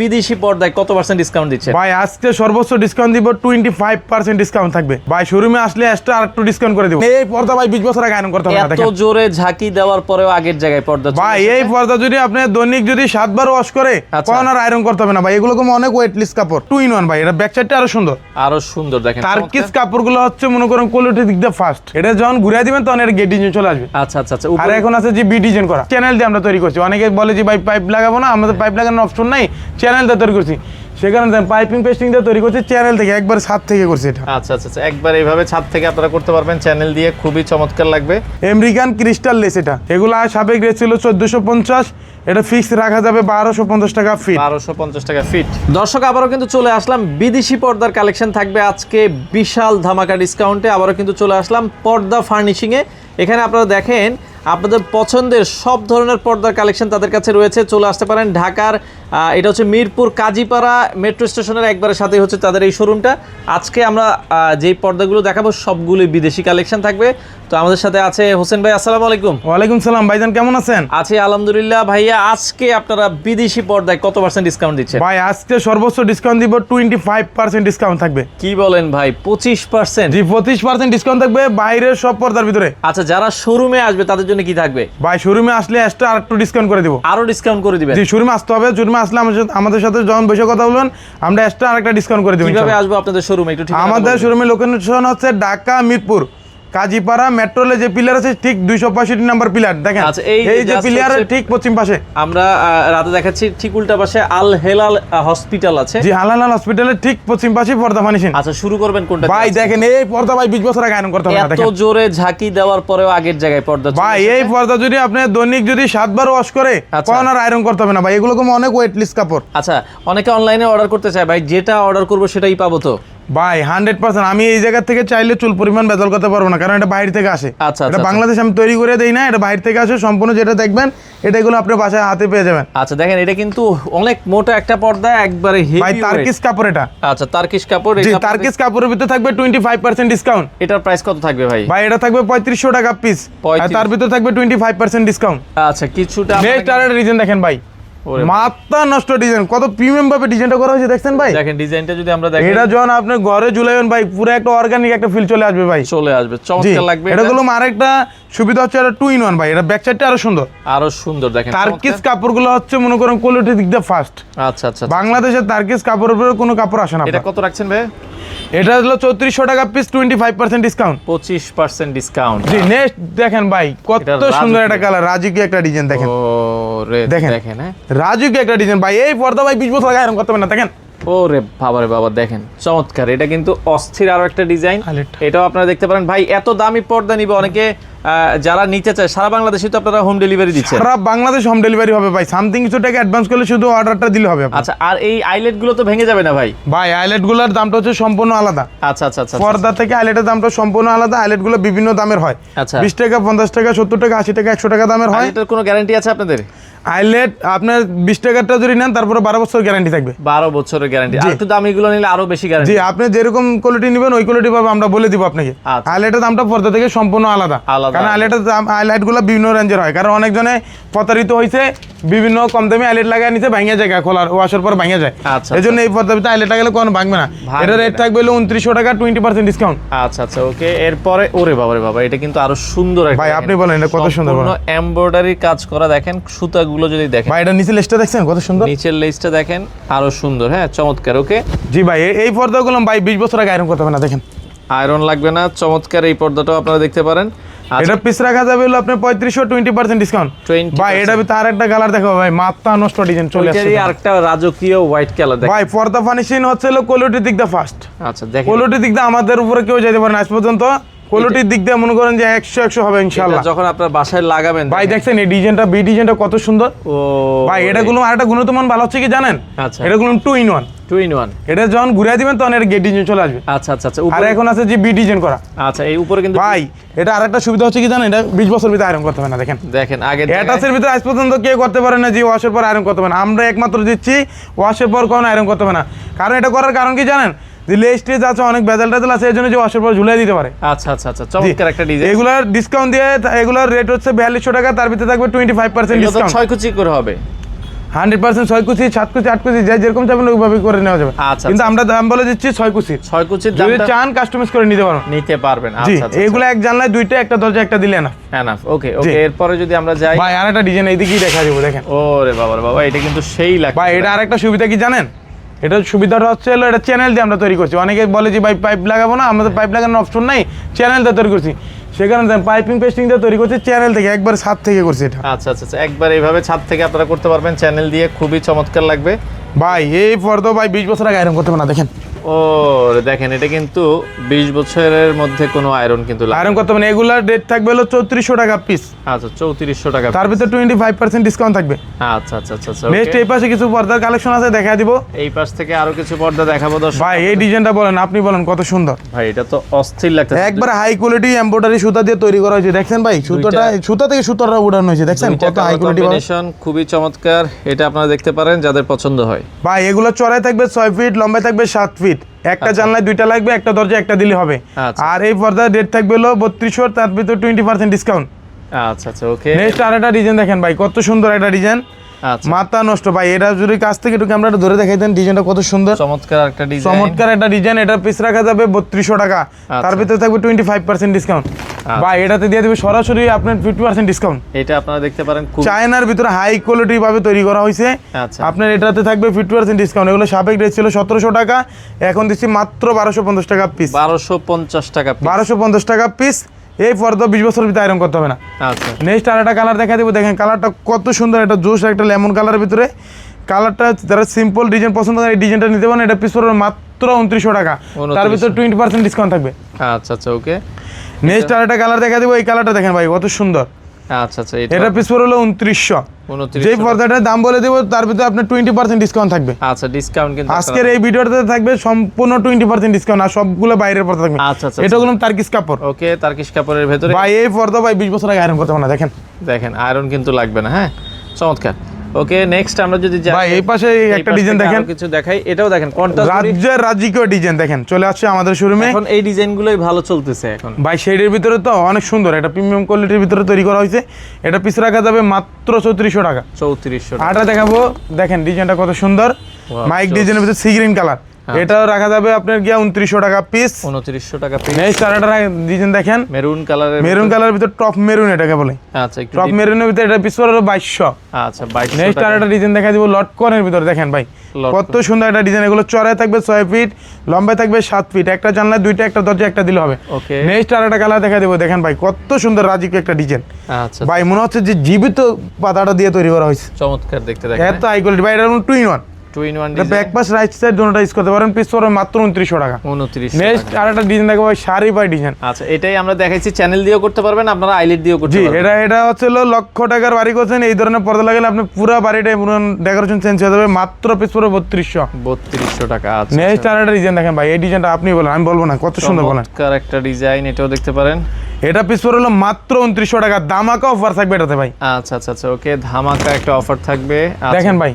বিদেশি পর্দায় কত পার্সেন্ট ডিসকাউন্ট দিচ্ছে ভাই? আজকে সর্বোচ্চ ডিসকাউন্ট দিব, 25% ডিসকাউন্ট থাকবে ভাই। শোরুমে আসলে এক্সট্রা আর একটু ডিসকাউন্ট করে দিব। এই পর্দা ভাই 20 বছর আগে আয়রন করতে হবে না, এত দেখেন জোরে ঝাঁকি দেওয়ার পরেও আগের জায়গায় পর্দা চলে ভাই। এসেছে। এই পর্দা যদি আপনি দৈনিক যদি 7 বার ওয়াশ করে আচ্ছা। কোন আর আয়রন করতে হবে না ভাই। এগুলো কোনো অনেক ওয়েটলেস কাপড়, 2 in 1 ভাই। এটা ব্যাক সাইডটা আরো সুন্দর, আরো সুন্দর দেখেন টার্কিশ কাপড়গুলো হচ্ছে মনে করেন কোয়ালিটি দিক দিয়ে ফার্স্ট। এটা যখন ঘুরিয়ে দিবেন তখন এর গেট ডিজাইন চলে আসবে। আচ্ছা আচ্ছা আচ্ছা আর উপরে এখন আছে যে বি ডিজাইন করা, চ্যানেল দিয়ে আমরা তৈরি করছি। অনেকে বলে যে ভাই পাইপ লাগাবো না, আমাদের পাইপ লাগানোর অপশন নাই, চ্যানেল দিয়ে তৈরি করছি। সেখানে পাইপিং পেস্টিং দিয়ে তৈরি করছি, চ্যানেল থেকে একবার ছাদ থেকে করছি এটা। আচ্ছা আচ্ছা আচ্ছা একবার এইভাবে ছাদ থেকে আপনারা করতে পারবেন চ্যানেল দিয়ে, খুবই চমৎকার লাগবে। আমেরিকান ক্রিস্টাল লেস এটা। এগুলো সাবেক রেট ছিল 1450, এটা ফিক্স রাখা যাবে 1250 টাকা ফিট। 1250 টাকা ফিট। দর্শক আবারও কিন্তু চলে আসলাম বিদেশি পর্দার কালেকশন থাকবে আজকে বিশাল ধামাকা ডিসকাউন্টে। আবারও কিন্তু চলে আসলাম পর্দা ফার্নিশিংয়ে। এখানে আপনারা দেখেন আপনাদের পছন্দের সব ধরনের পর্দার কালেকশন তাদের কাছে রয়েছে। চলে আসতে পারেন ঢাকার, এটা হচ্ছে মিরপুর কাজীপাড়া মেট্রো স্টেশনের একবারে সাথেই হচ্ছে তাদের এই শোরুমটা। আজকে আমরা যেই পর্দাগুলো দেখাবো সবগুলোই বিদেশি কালেকশন থাকবে। তো আমাদের সাথে আছে হোসেন ভাই, আসসালামু আলাইকুম। ওয়ালাইকুম সালাম ভাইজান, কেমন আছেন? আছি আলহামদুলিল্লাহ। ভাইয়া আজকে আপনারা বিদেশি পর্দায় কত পার্সেন্ট ডিসকাউন্ট দিচ্ছেন? ভাই আজকে সর্বোচ্চ ডিসকাউন্ট দিব, 25% ডিসকাউন্ট থাকবে। কি বলেন ভাই, 25%? জি 25% ডিসকাউন্ট থাকবে বাইরের সব পর্দার ভিতরে। আচ্ছা যারা শোরুমে আসবে তাদের জন্য কি থাকবে? ভাই শোরুমে আসলে এক্সট্রা আর একটু ডিসকাউন্ট করে দিব। আরো ডিসকাউন্ট করে দিবেন? জি শোরুমে আসতে হবে, শোরুমে আসলে আমাদের সাথে যখন বসে কথা বলবেন আমরা এক্সট্রা আরেকটা ডিসকাউন্ট করে দিব। কিভাবে আসবো আপনাদের শোরুমে একটু ঠিক আমাদের শোরুমে লোকেশন হচ্ছে ঢাকা মিরপুর কাজীপাড়া মেট্রোলে যে পিলার আছে ঠিক 265 নাম্বার পিলার দেখেন। আচ্ছা, এই যে পিলারের ঠিক পশ্চিম পাশে আমরা রাতে দেখাচ্ছি, ঠিক উল্টা পাশে আল হেলাল হসপিটাল আছে। জি হালাল হসপিটালের ঠিক পশ্চিম পাশে পর্দা ফার্নিশিং। আচ্ছা শুরু করবেন কোনটা? ভাই দেখেন এই পর্দা ভাই 20 বছর আগে আয়রন করতে হবে না, এত দেখেন জোরে ঝাঁকি দেওয়ার পরেও আগের জায়গায় পর্দা চলে ভাই। এসেছে। এই পর্দা যদি আপনি দৈনিক যদি 7 বার ওয়াশ করে আচ্ছা। কোন আর আয়রন করতে হবে না ভাই। এগুলো কোনো অনেক ওয়েটলেস কাপড়। আচ্ছা অনেকে অনলাইনে অর্ডার করতে চায়, ভাই যেটা অর্ডার করবো সেটাই পাবো তো? ভাই 100% আমি এই জায়গা থেকে চাইলে চুল পরিমাণ বেদল করতে পারবো না, কারণ এটা বাইরে থেকে আসে। আচ্ছা, এটা আচ্ছা, বাংলাদেশ আমি তৈরি করে দেই না, এটা বাইরে থেকে আসে সম্পূর্ণ। যেটা দেখবেন এটা এগুলো আপনি বাসায় হাতে পেয়ে যাবেন। আচ্ছা দেখেন এটা কিন্তু অনেক মোটা একটা পর্দা, একবারে ভাই হেভি। তার্কিশ কাপড় এটা। আচ্ছা তার্কিশ কাপড়। জি তার্কিশ কাপড়ের ভিতরে থাকবে 25% ডিসকাউন্ট। এটার প্রাইস কত থাকবে ভাই? ভাই এটা থাকবে 3500 টাকা পিস, আর তার ভিতরে থাকবে 25% ডিসকাউন্ট। আচ্ছা কিছুটা নেক্সট আর ডিজাইন দেখেন ভাই, মাথা নষ্ট ডিজাইন, কত প্রিমিয়াম ভাবে ডিজাইনটা করা হয়েছে দেখছেন ভাই। দেখেন ডিজাইনটা যদি আমরা দেখি, এটা যখন আপনি ঘরে ঝুলাবেন ভাই পুরো একটা অর্গানিক একটা ফিল চলে আসবে ভাই। চলে আসবে, চমৎকার লাগবে। এটা গুলো আরেকটা সুবিধা হচ্ছে এটা 2 in 1 ভাই। এটা ব্যাক সাইডটা আরো সুন্দর, আরো সুন্দর দেখেন। তার্কিশ কাপড়গুলো হচ্ছে মনে করেন কোয়ালিটি দিক দিয়ে ফার্স্ট। আচ্ছা আচ্ছা বাংলাদেশের তার্কিশ কাপড়ের উপরে কোনো কাপড় আসে না। এটা কত রাখছেন ভাই? এটা হলো 3400 টাকা পিস, 25% ডিসকাউন্ট। 25% ডিসকাউন্ট। জি নেক্সট দেখেন ভাই কত সুন্দর একটা কালার, রাজুকি একটা ডিজাইন দেখেন। ও রে দেখেন হ্যাঁ রাজুকি একটা ডিজাইন ভাই। এই পর্দা ভাই 20 বছর আগে আয়রন করতে হবে না, দেখেন। ও রে বাবা রে বাবা, দেখেন চমৎকার। এটা কিন্তু অস্থির আরো একটা ডিজাইন, এটাও আপনারা দেখতে পারেন। ভাই এত দামি পর্দা নিবে অনেকে, যারা নিতে চায় সারা বাংলাদেশে তো আপনারা হোম ডেলিভারি দিচ্ছেন? সারা বাংলাদেশ হোম ডেলিভারি হবে ভাই। সামথিং কিছু টাকা অ্যাডভান্স করলে শুধু অর্ডারটা দিলে হবে। আচ্ছা আর এই আইলেট গুলো তো ভেঙে যাবে না ভাই? ভাই আইলেট গুলোর দামটা হচ্ছে সম্পূর্ণ আলাদা। আচ্ছা আচ্ছা আচ্ছা পর্দা থেকে আইলেটের দামটা সম্পূর্ণ আলাদা। আইলেট গুলো বিভিন্ন দামের হয়। আচ্ছা 20 টাকা 50 টাকা 70 টাকা 80 টাকা 100 টাকা দামের হয়। এটার কোনো গ্যারান্টি আছে আপনাদের? আইলেট আপনার 20 টাকাটা যদি নেন তারপরে 12 বছর গ্যারান্টি থাকবে। 12 বছরের গ্যারান্টি। আর একটু দামিগুলো নিলে আরো বেশি গ্যারান্টি। জি আপনি যেরকম কোয়ালিটি নেবেন ওই কোয়ালিটি পাবে, আমরা বলে দিব আপনাকে। আইলেটের দামটা পর্দা থেকে সম্পূর্ণ আলাদা, কারণ আইলেটের দাম আইলাইট গুলো বিভিন্ন রেঞ্জের হয়। কারণ অনেকজনে প্রতারিত হয়েছে, বিভিন্ন কম দামি আইলেট লাগায় নিচে ভাঙিয়ে যায়, খোলার ওয়াশের পর ভাঙিয়ে যায়। এই জন্য এই পর্দাতে আইলেট লাগালে কোনো ভাঙবে না। এটা রেট থাকবে 2900 টাকা, 20% ডিসকাউন্ট। আচ্ছা আচ্ছা ওকে। এরপরে ওরে বাবা রে বাবা, এটা কিন্তু আরো সুন্দর একটা। ভাই আপনি বলেন এটা কত সুন্দর, এমব্রয়ডারি কাজ করা দেখেন, সুতাগুলো যদি দেখেন ভাই। এটা নিচের লেসটা দেখছেন কত সুন্দর, নিচের লেসটা দেখেন আরো সুন্দর। হ্যাঁ চমৎকার। ওকে জি ভাই এই পর্দাগুলো ভাই 20 বছর আগে আয়রন করতে হবে না, দেখেন আয়রন লাগবে না। চমৎকার এই পর্দাটাও আপনারা দেখতে পারেন। এটা পিস রাখা যাবে হলো আপনার 3500, 20% ডিসকাউন্ট। ভাই এটা ভিতরে আরেকটা কালার দেখো ভাই, মাথা নষ্ট ডিজাইন চলে আসছে। আরেকটা রাজকীয় হোয়াইট কালার দেখেন ভাই। পর্দা ফার্নিশিং হচ্ছে হলো কোয়ালিটির দিক দিয়ে ফার্স্ট। আচ্ছা দেখেন কোয়ালিটির দিক দিয়ে আমাদের উপরে কেউ যেতে পারে না আজ পর্যন্ত। কোয়ালিটির দিক দিয়ে মনে করেন যে 100 হবে ইনশাআল্লাহ। যখন আপনার বাসায় লাগাবেন ভাই দেখছেন এই ডিজাইনটা, বি ডিজাইনটা কত সুন্দর। ও ভাই এটা গুলো আরেকটা গুণগত মান ভালো হচ্ছে কি জানেন? আচ্ছা এটা গুলো 2 in 1। 2 in 1। এটা যখন ঘুরিয়ে দিবেন তখন এর গেট ডিজাইন চলে আসবে। আচ্ছা আচ্ছা আচ্ছা আর এখন আছে যে বি ডিজাইন করা। আচ্ছা এই উপরে কিন্তু ভাই এটা আরেকটা সুবিধা হচ্ছে কি জানেন? এটা 20 বছর ভিতরে আয়রন করতে হবে না, দেখেন দেখেন আগে অ্যাটাচের ভিতরে আজ পর্যন্ত কেউ করতে পারে না যে ওয়াশের পর আয়রন করতে হবে না। আমরা একমাত্র দিচ্ছি ওয়াশের পর কোনো আয়রন করতে হবে না। কারণ এটা করার কারণ কি জানেন? যে লেস্টেজ আছে, অনেক বেজাল টেজাল আছে, এই জন্য যে ওয়াশের পর ঝুলিয়ে দিতে পারে। আচ্ছা আচ্ছা আচ্ছা চমৎকার একটা ডিজাইন। এগুলার ডিসকাউন্ট দিয়ে এগুলার রেট হচ্ছে 4200 টাকা, তার ভিতরে থাকবে 25% ডিসকাউন্ট। 6 কুচি করে হবে। 100% 6 কুচি 7 কুচি 8 কুচি যাই যেরকম চাবেন ওইভাবে করে নেওয়া যাবে। আচ্ছা, কিন্তু আমরা দাম বলে দিচ্ছি 6 কুচি। 6 কুচির যদি দামটা চান কাস্টমাইজ করে নিতে পারবেন। নিতে পারবেন। জি, আচ্ছা আচ্ছা, এগুলো এক জানলায় দুইটা, একটা দরজা একটা দিলে না। এনাফ। ওকে ওকে, এরপরে যদি আমরা যাই ভাই আরেকটা ডিজাইন এইদিকেই দেখা যাবে, দেখেন। ওরে বাবা রে বাবা, এটা কিন্তু সেই লাগছে ভাই এটা আরেকটা সুবিধা কি জানেন, এটা সুবিধাটা হচ্ছে হলো এটা চ্যানেল দিয়ে আমরা তৈরি করছি। অনেকে বলে যে ভাই পাইপ লাগাবো না, আমাদের পাইপ লাগানোর অপশন নাই, চ্যানেল দিয়ে তৈরি করছি। সেখানে পাইপিং পেস্টিং দিয়ে তৈরি করছি, চ্যানেল থেকে একবার ছাদ থেকে করছি এটা। আচ্ছা আচ্ছা, একবার এইভাবে ছাদ থেকে আপনারা করতে পারবেন চ্যানেল দিয়ে, খুবই চমৎকার লাগবে। ভাই এই পর্দা ভাই 20 বছর আগে আয়রন করতে হবে না, দেখেন। ও দেখেন, এটা কিন্তু 20 বছরের মধ্যে কোনো আয়রন কিন্তু আয়রন করতে হবে না। এগুলার রেট থাকবে হলো 3400 টাকা পিস। আচ্ছা 3400 টাকা, তার ভিতরে 25% ডিসকাউন্ট থাকবে। আচ্ছা আচ্ছা আচ্ছা, নেক্সট এই পাশে কিছু পর্দার কালেকশন আছে, দেখা দিব। এই পাশ থেকে আরো কিছু পর্দা দেখাবো দর্শক। ভাই এই ডিজাইনটা বলেন, আপনি বলেন কত সুন্দর। ভাই এটা তো অস্থির লাগতেছে, একবার হাই কোয়ালিটি এমব্রয়ডারি সুতা দিয়ে তৈরি করা হয়েছে, দেখছেন ভাই। সুতা থেকে সুতাটা উড়ানো হয়েছে, দেখছেন কত হাই কোয়ালিটি কম্বিনেশন, খুবই চমৎকার। এটা আপনারা দেখতে পারেন যাদের পছন্দ হয়। ভাই এগুলো চড়াই থাকবে 6 ফিট, লম্বায় থাকবে 7 ফিট। একটা জানলায় দুইটা লাগবে, একটা দরজা একটা দিলে হবে। আর এই পর্দার রেট থাকবে হলো 3200, তার ভিতর 20% ডিসকাউন্ট। আচ্ছা আচ্ছা, ওকে। নেক্সট আরেকটা ডিজাইন দেখেন ভাই, কত সুন্দর একটা ডিজাইন। আচ্ছা, মাথা নষ্ট ভাই। এটা যদি কাছ থেকে একটু ক্যামেরাটা ধরে দেখাই দেন, ডিজাইনটা কত সুন্দর, চমৎকার একটা ডিজাইন। চমৎকার একটা ডিজাইন। এটা পিস রাখা যাবে 3200 টাকা, তার ভিতরে থাকবে 25% ডিসকাউন্ট। ভাই এটাতে দিয়ে দেবে সরাসরি আপনার 50% ডিসকাউন্ট। এটা আপনারা দেখতে পারেন, চায়নার ভিতরে হাই কোয়ালিটি ভাবে তৈরি করা হয়েছে। আচ্ছা, আপনার এটাতে থাকবে 50% ডিসকাউন্ট। এগুলো সাবেক রেট ছিল 1700 টাকা, এখন দিচ্ছি মাত্র 1250 টাকা পিস। 1250 টাকা, 1250 টাকা পিস। এই পর্দা 20 বছর ভিতরে আয়রন করতে হবে না। আচ্ছা, নেক্সট আরেকটা কালার দেখা দেবো, দেখেন কালারটা কত সুন্দর, একটা জোস একটা লেমন কালারের ভিতরে। কালারটা যারা সিম্পল ডিজাইন পছন্দ করে এই ডিজাইনটা নিতে পারেন। এটা পিস পড়বে মাত্র 2900 টাকা, তার ভিতরে 20% ডিসকাউন্ট থাকবে। আচ্ছা আচ্ছা, ওকে। নেক্সট আরেকটা কালার দেখা দেবো, এই কালারটা দেখেন ভাই কত সুন্দর। আচ্ছা আচ্ছা, এটা পিস পড়বে হলো 2900। যেই পর্দাটার দাম বলে দেবো তার ভিতরে আপনার 20% ডিসকাউন্ট থাকবে। আচ্ছা, ডিসকাউন্ট কিন্তু আজকের এই ভিডিওটাতে থাকবে সম্পূর্ণ 20% ডিসকাউন্ট, আর সবগুলো বাইরের পর্দা থাকবে। আচ্ছা আচ্ছা, এটা হলো তার্কিশ কাপড়। ওকে, তার্কিশ কাপড়ের ভেতরে। ভাই এই পর্দা ভাই 20 বছর আগে আয়রন করতে হবে না, দেখেন। দেখেন আয়রন কিন্তু লাগবে না। হ্যাঁ, চমৎকার। ওকে, নেক্সট আমরা যদি যাই, ভাই এই পাশে একটা ডিজাইন দেখেন, কিছু দেখাই। এটাও দেখেন কন্ট্রাস্ট রাজ্যের রাজকীয় ডিজাইন দেখেন চলে আসছে আমাদের শোরুমে। এখন এই ডিজাইনগুলোই ভালো চলতেছে এখন। ভাই শেডের ভিতরে তো অনেক সুন্দর, এটা প্রিমিয়াম কোয়ালিটির ভিতরে তৈরি করা হয়েছে। এটা পিস রাখা যাবে মাত্র 3400 টাকা। 3400 টাকা। আটা দেখাবো, দেখেন ডিজাইনটা কত সুন্দর। মাইক ডিজাইনের ভিতরে সি গ্রিন কালার, এটাও রাখা যাবে আপনার গিয়া 2900 টাকা পিস। 2900 টাকা পিস। নেক্সট আরেকটা ডিজাইন দেখেন, মেরুন কালারের, মেরুন কালারের ভিতরে টপ মেরুন এটাকে বলে। আচ্ছা, একটু টপ মেরুনের ভিতরে এটা পিস পড়বে 2200। আচ্ছা, 2200 নেক্সট টাকা। আরেকটা ডিজাইন দেখা দিব লটকনের ভিতরে, দেখেন ভাই কত সুন্দর একটা ডিজাইন। এগুলো চড়ায় থাকবে 6 ফিট, লম্বায় থাকবে 7 ফিট। একটা জানলায় দুইটা, একটা দরজা একটা দিলে হবে। ওকে। নেক্সট আরেকটা কালার দেখা দেবো, দেখেন ভাই কত সুন্দর রাজকীয় একটা ডিজাইন। আচ্ছা ভাই মনে হচ্ছে যে জীবিত পাতাটা দিয়ে তৈরি করা হয়েছে, চমৎকার দেখতে। দেখেন এত হাই কোয়ালিটি। ভাই এটা 2 in 1, 2 in 1 ব্যাক ডিজাইন। পাশ রাইট সাইড দুটোটা ইউজ করতে পারেন। পিস পড়বে মাত্র 2900 টাকা। 2900 নেক্সট টাকা। আরেকটা ডিজাইন দেখো ভাই, শাড়ি বাই ডিজাইন। আচ্ছা, এটাই আমরা দেখাইছি, চ্যানেল দিয়েও করতে পারবেন, আপনারা আইলেট দিয়েও করতে জি, পারবেন। এটা হচ্ছে হলো লক্ষ টাকার বাড়ি করছেন, এই ধরনের পর্দা লাগালে আপনি পুরো বাড়িটা পুরো ডেকোরেশন চেঞ্জ হয়ে যাবে। মাত্র পিস পড়বে 3200। 3200 টাকা। আচ্ছা, নেক্সট আরেকটা ডিজাইন দেখেন ভাই, এই ডিজাইনটা আপনি বলেন, আমি বলবো না, কত সুন্দর বলেন। চমৎকার একটা ডিজাইন, এটাও দেখতে পারেন। এটা পিস পড়বে হলো মাত্র 2900 টাকা, দামাকা অফার থাকবে এটাতে ভাই। আচ্ছা আচ্ছা আচ্ছা, ওকে, ধামাকা একটা অফার থাকবে। আচ্ছা, দেখেন ভাই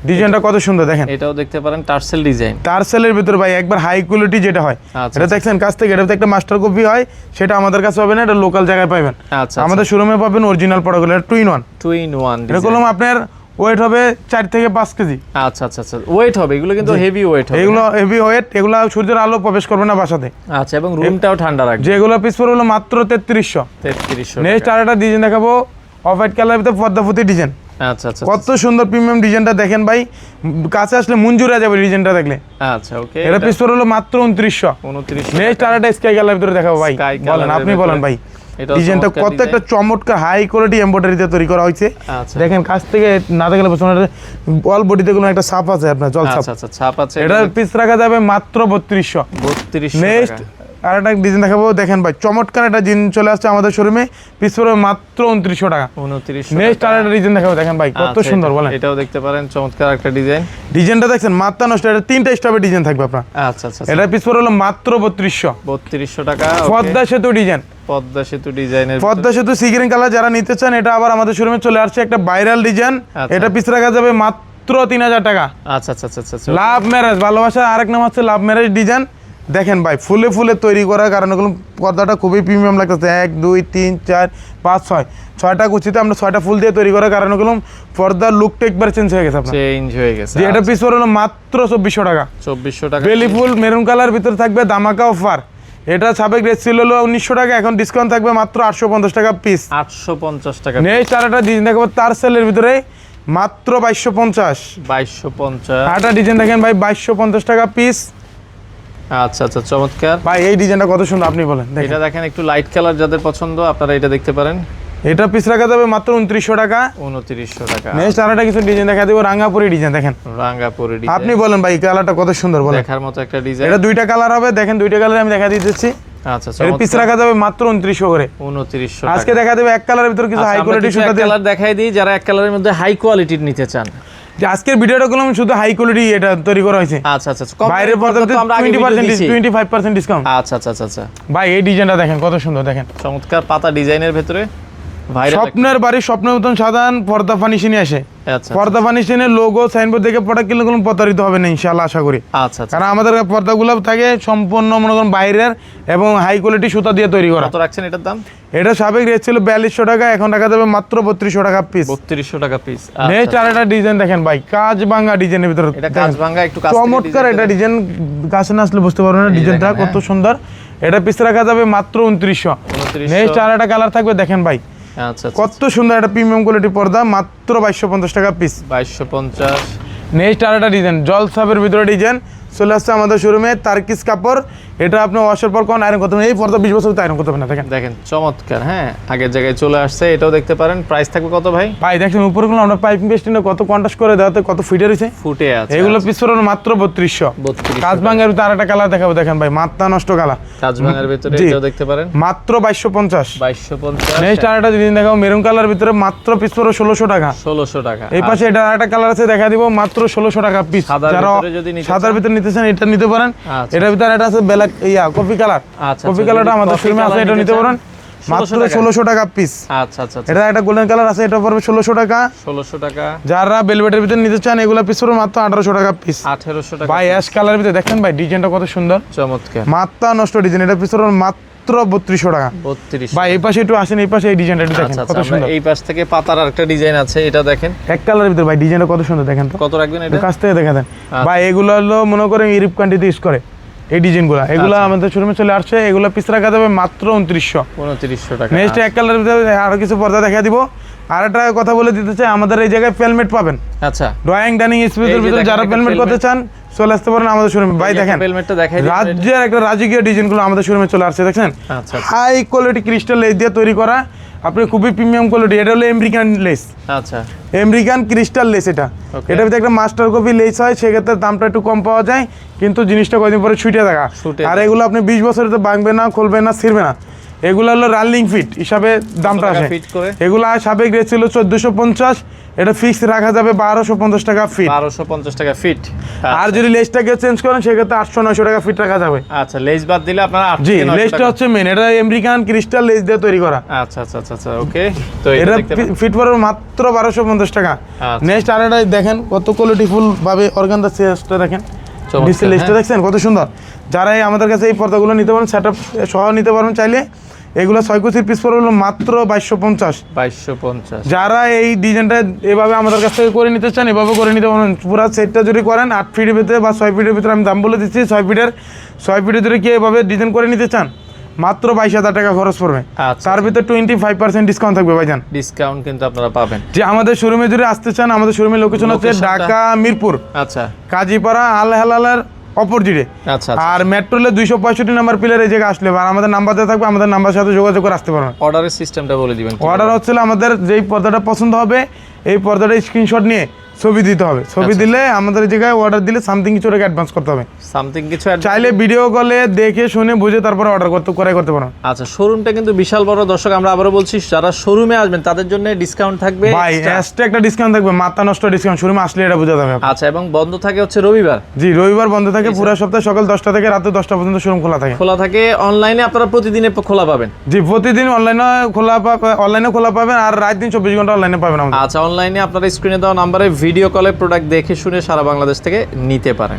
ডিজাইনটা কত সুন্দর, দেখেন। এটাও দেখতে পারেন, টার্সেল ডিজাইন। টার্সেলের ভিতরে ভাই একবার হাই কোয়ালিটি যেটা হয়, আচ্ছা, এটা দেখছেন কাছ থেকে, এটাতে একটা মাস্টার কপি হয়, সেটা আমাদের কাছে পাবেন না, এটা লোকাল জায়গায় পাবেন। আচ্ছা, আমাদের শোরুমে পাবেন অরিজিনাল প্রোডাক্টগুলো। এটা 2 in 1, 2 in 1 এটা করলাম আপনার ওয়েট হবে 4 থেকে 5 কেজি। আচ্ছা আচ্ছা আচ্ছা, ওয়েট হবে, এগুলো কিন্তু হেভি ওয়েট হবে। এগুলো হেভি ওয়েট, এগুলো সূর্যের আলো প্রবেশ করবে না বাসাতে। আচ্ছা, এবং রুমটাও ঠান্ডা রাখবে। যেগুলো পিস পড়বে হলো মাত্র 3300। 3300। নেক্সট আরেকটা ডিজাইন দেখাবো, অফ হোয়াইট কালারের ভিতরে পদ্মাবতী ডিজাইন। আচ্ছা আচ্ছা, কত সুন্দর প্রিমিয়াম ডিজাইনটা দেখেন ভাই, কাছে আসলে মঞ্জুর হয়ে যাবে ডিজাইনটা দেখলে। আচ্ছা, ওকে, এটা পিস পড়বে হলো মাত্র 2900। 2900। নেক্সট আরেকটা স্কাই কালারের ভিতরে দেখাবো ভাই, Sky বলেন colour-এর আপনি ভিতরে। বলেন ভাই। এটাও ডিজাইনটা চমৎকার কত একটা চমৎকার হাই কোয়ালিটি এমব্রয়ডারিতে তৈরি করা হয়েছে। আচ্ছা, দেখেন কাছ থেকে না দেখলে অল বডিতে কোনো একটা ছাপ আছে আপনার, জল ছাপ। আচ্ছা আচ্ছা, ছাপ আছে। এটা পিস রাখা যাবে মাত্র 3200। 3200 নেক্সট টাকা। আরেকটা ডিজাইন দেখাবো, দেখেন ভাই চমৎকার একটা জিন চলে আসছে আমাদের শোরুমে, পিস পড়বে মাত্র 2900 টাকা। 2900 নেক্সট আরেকটা ডিজাইন দেখাবো, দেখেন ভাই কত আচ্ছা, সুন্দর বলেন। এটাও দেখতে পারেন, চমৎকার একটা ডিজাইন। ডিজাইনটা দেখছেন মাত্রা নষ্ট, এটা 3টা স্টাফের ডিজাইন থাকবে আপনার। আচ্ছা আচ্ছা, এটা পিস পড়বে হলো মাত্র 3200। 3200 টাকা। পদ্মা সেতু ডিজাইন, পদ্মা সেতু ডিজাইনের। পদ্মা সেতু সি গ্রিন কালার যারা নিতে চান, এটা আবার আমাদের শোরুমে চলে আসছে একটা ভাইরাল ডিজাইন। আচ্ছা। এটা পিস রাখা যাবে মাত্র 3000 টাকা। আচ্ছা আচ্ছা আচ্ছা আচ্ছা, লাভ ম্যারেজ, ভালোবাসার আরেক নাম হচ্ছে লাভ ম্যারেজ ডিজাইন। দেখেন ভাই ফুলে ফুলে তৈরি করার কারণে এগুলো পর্দাটা খুবই প্রিমিয়াম লাগতেছে 1 2 3 4 5 6 6টা কুচিতে আমরা 6টা ফুল দিয়ে তৈরি করার কারণে এগুলো পর্দার লুকটা একবার চেঞ্জ হয়ে গেছে আপনার চেঞ্জ হয়ে গেছে যে এটা পিস হলো মাত্র 2400 টাকা 2400 টাকা বেলি ফুল মেরুন কালার ভিতরে থাকবে ধামাকা অফার এটা সাবেক রেট ছিল হলো 1900 টাকা এখন ডিসকাউন্ট থাকবে মাত্র 850 টাকা পিস 850 টাকা নেক্সট আরেকটা ডিজাইন দেখাবো তার সেলের ভিতরে মাত্র 2250 2250 আরেকটা ডিজাইন দেখেন ভাই 2250 টাকা পিস আচ্ছা আচ্ছা চমৎকার ভাই এই ডিজাইনটা কত সুন্দর আপনি বলেন এটা দেখেন একটু লাইট কালার যাদের পছন্দ আপনারা এটা দেখতে পারেন এটা পিস রাখা যাবে মাত্র 2900 টাকা 2900 টাকা নেক্সট আরেকটা কিছু ডিজাইন দেখা দেব রাঙ্গাপুরি ডিজাইন দেখেন রাঙ্গাপুরি ডিজাইন আপনি বলেন ভাই কালারটা কত সুন্দর বলেন দেখার মতো একটা ডিজাইন এটা দুইটা কালার হবে দেখেন দুইটা কালার আমি দেখা দিতেছি আচ্ছা এর পিস রাখা যাবে মাত্র 2900 করে 2900 টাকা আজকে দেখা দেবে এক কালারের ভিতর কিছু হাই কোয়ালিটি সুতা দিয়ে কালার দেখাই দিই যারা এক কালারের মধ্যে হাই কোয়ালিটির নিতে চান যে আজকের ভিডিওটা করলাম শুধু হাই কোয়ালিটি এটা তৈরি করা হয়েছে আচ্ছা আচ্ছা কম বাইরের পর্দাতে 20% 25% ডিসকাউন্ট আচ্ছা আচ্ছা আচ্ছা ভাই এই ডিজাইনটা দেখেন কত সুন্দর দেখেন চমৎকার পাতা ডিজাইনের ভিতরে ভাইরাল স্বপ্নের বাড়ি স্বপ্নের মতন সাধারণ পর্দা ফার্নিশিং আসে আচ্ছা পর্দা ফার্নিশিংয়ের লোগো সাইনবোর্ড দেখে প্রোডাক্ট কিনলে কোনো প্রতারিত হবে না ইনশাআল্লাহ আশা করি আচ্ছা আচ্ছা কারণ আমাদের পর্দাগুলো থাকে সম্পূর্ণ মনে করেন বাইরের এবং হাই কোয়ালিটি সুতা দিয়ে তৈরি করা কত রাখছেন এটার দাম এটা সাবেক রেট ছিল 4200 টাকা এখন রাখা যাবে মাত্র 3200 টাকা পিস 3200 টাকা পিস নেক্সট আরেকটা ডিজাইন দেখেন ভাই কাজ ভাঙা ডিজাইনের ভিতরে এটা কাজ ভাঙা একটু কাজ চমৎকার এটা ডিজাইন কাছে না আসলে বুঝতে পারবেন না ডিজাইনটা কত সুন্দর এটা পিস রাখা যাবে মাত্র 2900 নেক্সট আরেকটা কালার থাকবে দেখেন ভাই আচ্ছা কত সুন্দর একটা প্রিমিয়াম কোয়ালিটি পর্দা মাত্র 2250 টাকা পিস 2250 নেক্সট আরেকটা ডিজাইন জলসাবের ভিতরে ডিজাইন চলে আসছে আমাদের শোরুমে তারকিস কাপড় এটা আপনি ওয়াশের পর কোন আয়রন করতে হবে এই পর্দা 20 বছর আয়রন করতে হবে না দেখেন দেখেন চমৎকার হ্যাঁ আগের জায়গায় চলে আসছে এটাও দেখতে পারেন প্রাইস থাকবে কত ভাই ভাই দেখেন উপরগুলো আমরা পাইপিং পেস্টিংটা কত কন্ট্রাস্ট করে দেওয়াতে কত ফিটে রয়েছে ফুটে আছে এগুলো পিস পড়ানো মাত্র 3200 কাজ ভাঙার ভিতরে আরেকটা কালার দেখাবো দেখেন ভাই মাথা নষ্ট কালার কাজ ভাঙার ভিতরে এটাও দেখতে পারেন মাত্র 2250 2250 নেক্সট আরেকটা ডিজাইন দেখাবো মেরুন কালার ভিতরে মাত্র পিস পড়ো 1600 টাকা 1600 টাকা এই পাশে এটা আরেকটা কালার আছে দেখা দিব মাত্র 1600 টাকা পিস যারা সাদার ভিতরে নিতে চান এটা নিতে পারেন এটার ভিতরে এটা আছে ব্ল্যাক কফি কালার কফি কালারটা আমাদের শোরুমে আছে এটা নিতে পারেন মাত্র 1600 টাকা পিস আচ্ছা আচ্ছা এটা একটা গোল্ডেন কালার আছে এটা পড়বে 1600 টাকা 1600 টাকা যারা ভেলভেটের ভিতরে নিতে চান এগুলা পিস পড়বে মাত্র 1800 টাকা পিস 1800 টাকা ভাই অ্যাশ কালারের ভিতরে দেখেন ভাই ডিজাইনটা কত সুন্দর চমৎকার মাত্রা নষ্ট ডিজাইন এটা পিস পড়বে মাত্র 3200 টাকা 3200 ভাই এই পাশে একটু আসেন এই পাশে এই ডিজাইনটা দেখেন আচ্ছা কত আচ্ছা সুন্দর এই পাশ থেকে পাতার আরেকটা ডিজাইন আছে এটা দেখেন এক কালারের ভিতরে ভাই ডিজাইনটা কত সুন্দর দেখেন তো কত রাখবেন এটা কাছ থেকে দেখা দেন ভাই এগুলো হলো মনে করেন ইউরোপ কান্ট্রিতে ইউজ করে এই ডিজাইনগুলো এগুলো আমাদের শোরুমে চলে আসছে এগুলো পিস রাখা যাবে মাত্র 2900 টাকা নেক্সট এক কালারের ভিতরে আরো কিছু পর্দা দেখা দিব আর একটা কথা বলে দিতে চাই আমাদের এই জায়গায় পেলমেট পাবেন আচ্ছা ড্রয়িং ডাইনিং স্পেসের ভিতরে যারা পেলমেট করতে চান চলে আসতে পারেন আমাদের শোরুমে ভাই দেখেন পেলমেটটা দেখাই দিন রাজ্যের একটা রাজকীয় ডিজাইনগুলো আমাদের শোরুমে চলে আসছে দেখছেন আচ্ছা হাই কোয়ালিটি ক্রিস্টাল লেস দিয়ে তৈরি করা আপনি খুবই প্রিমিয়াম কোয়ালিটি এটা হলো আমেরিকান লেস আচ্ছা আমেরিকান ক্রিস্টাল লেস এটা এটার ভিতরে একটা মাস্টার কপি লেস হয় সেক্ষেত্রে দামটা একটু কম পাওয়া যায় কিন্তু জিনিসটা কয়দিন পরে ছুটে থাকা আর এগুলো আপনি 20 বছরে তো ভাঙবে না খুলবে না ছিঁড়বে না এগুলো হলো রানিং ফিট হিসাবে দামটা আসে এগুলো সাবেক রেট ছিল 1450 এটা ফিক্স রাখা যাবে 1250 টাকা ফিট 1250 টাকা ফিট আর যদি লেসটাকে চেঞ্জ করেন সেক্ষেত্রে 800-900 টাকা ফিট রাখা যাবে আচ্ছা লেস বাদ দিলে আপনারা 800 জি লেসটা হচ্ছে মেন এটা আমেরিকান ক্রিস্টাল লেস দিয়ে তৈরি করা আচ্ছা আচ্ছা আচ্ছা ওকে তো এটা ফিট পড়বে মাত্র 1250 টাকা নেক্সট আরেকটা দেখেন কত কোয়ালিটিফুল ভাবে অর্গানজা সেটটা দেখেন ডিসপ্লে লেসটা দেখছেন কত সুন্দর যারা আমাদের কাছে এই পর্দাগুলো নিতে পারেন সেটআপ সহ নিতে পারবেন চাইলে এগুলো 6 কুচির পিস পড়বে মাত্র 2250 যারা এই ডিজাইনটা এভাবে আমাদের কাছ থেকে করে নিতে চান এভাবে করে নিতে পারেন পুরো সেটটা যদি করেন 8 ফিটের ভিতরে বা 6 ফিটের ভিতরে আমি দাম বলে দিচ্ছি 6 ফিটের যদি কি এভাবে ডিজাইন করে নিতে চান মাত্র 22000 টাকা খরচ পড়বে তার ভিতরে 25% ডিসকাউন্ট থাকবে ভাইজান ডিসকাউন্ট কিন্তু আপনারা পাবেন যে আমাদের শোরুমে যদি আসতে চান আমাদের শোরুমের লোকেশন হচ্ছে ঢাকা মিরপুর আচ্ছা কাজীপাড়া আল হালালের অপোজিটে আচ্ছা আর মেট্রোলে 265 নাম্বার পিলার এই জায়গায় আসলে আর আমাদের নাম্বারতে থাকবে আমাদের নাম্বার সাথে যোগাযোগ করে আসতে পারবেন অর্ডারের সিস্টেমটা বলে দিবেন অর্ডার হচ্ছে আমাদের যেই পর্দাটা পছন্দ হবে এই পর্দাটা স্ক্রিনশট নিয়ে ছবি দিতে হবে ছবি দিলে আমাদের এই জায়গায় অর্ডার দিলে সামথিং কিছু টাকা অ্যাডভান্স করতে হবে সামথিং কিছু চাইলে ভিডিও কলে দেখে শুনে বুঝে তারপরে অর্ডার করতে পারেন আচ্ছা শোরুমটা কিন্তু বিশাল বড় দর্শক আমরা আবারও বলছি যারা শোরুমে আসবেন তাদের জন্য ডিসকাউন্ট থাকবে ভাই এক্সট্রা একটা ডিসকাউন্ট থাকবে মাথা নষ্ট ডিসকাউন্ট শোরুমে আসলে এটা বোঝা যাবে আচ্ছা এবং বন্ধ থাকে হচ্ছে রবিবার জি রবিবার বন্ধ থাকে পুরো সপ্তাহ সকাল 10টা থেকে রাত 10টা পর্যন্ত শোরুম খোলা থাকে অনলাইনে আপনারা প্রতিদিনে খোলা পাবেন জি প্রতিদিন অনলাইনে খোলা পাবেন আর রাত দিন 24 ঘন্টা অনলাইনে পাবেন আচ্ছা অনলাইনে আপনারা স্ক্রিনে দেওয়া নম্বরে ভিডিও কলে প্রোডাক্ট দেখে শুনে সারা বাংলাদেশ থেকে নিতে পারেন।